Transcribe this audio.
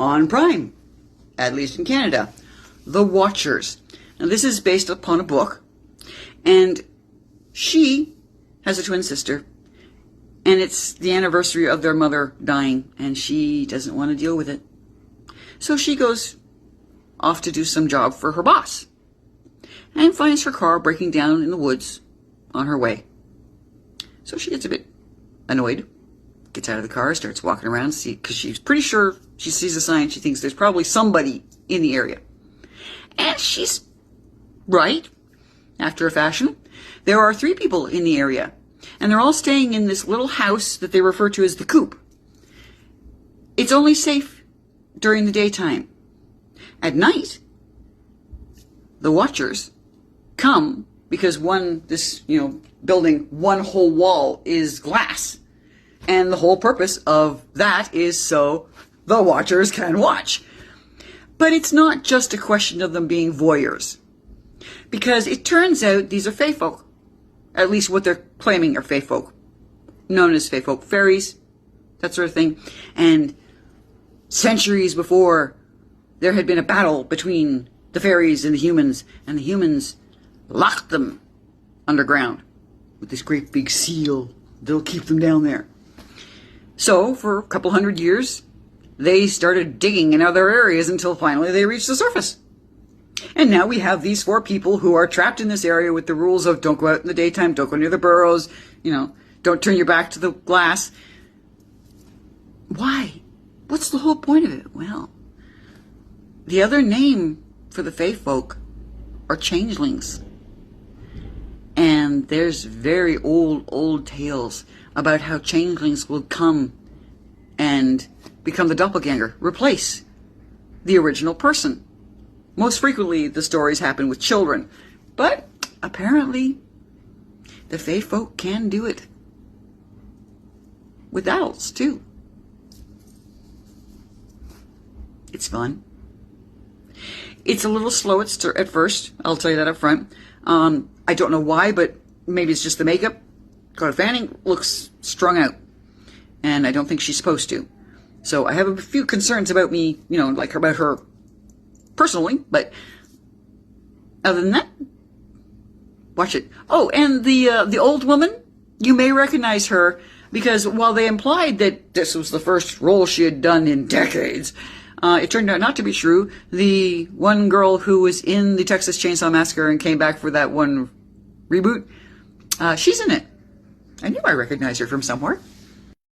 on Prime, at least in Canada. The Watchers. Now this is based upon a book, and she has a twin sister, and it's the anniversary of their mother dying, and she doesn't want to deal with it. So she goes off to do some job for her boss, and finds her car breaking down in the woods on her way. So she gets a bit annoyed, gets out of the car, starts walking around, because she's pretty sure she sees a sign. She thinks there's probably somebody in the area. And she's right, after a fashion. There are 3 people in the area, and they're all staying in this little house that they refer to as the coop. It's only safe during the daytime. At night, the Watchers come because building, one whole wall is glass. And the whole purpose of that is so the Watchers can watch. But it's not just a question of them being voyeurs. Because it turns out these are fae folk. At least what they're claiming are fae folk. Known as fae folk. Fairies, that sort of thing. And centuries before, there had been a battle between the fairies and the humans locked them underground with this great big seal that'll keep them down there. So, for a couple hundred years, they started digging in other areas until finally they reached the surface. And now we have these 4 people who are trapped in this area with the rules of don't go out in the daytime, don't go near the burrows, don't turn your back to the glass. Why? What's the whole point of it? Well, the other name for the fae folk are changelings. And there's very old tales about how changelings will come and become the doppelganger, replace the original person. Most frequently, the stories happen with children, but apparently the fae folk can do it with adults too. It's fun. It's a little slow at first, I'll tell you that up front. I don't know why, but maybe it's just the makeup. Dakota Fanning looks strung out, and I don't think she's supposed to. So I have a few concerns about me, about her personally, but other than that, watch it. Oh, and the old woman, you may recognize her, because while they implied that this was the first role she had done in decades, it turned out not to be true. The one girl who was in the Texas Chainsaw Massacre and came back for that one reboot, she's in it. I knew I recognized her from somewhere.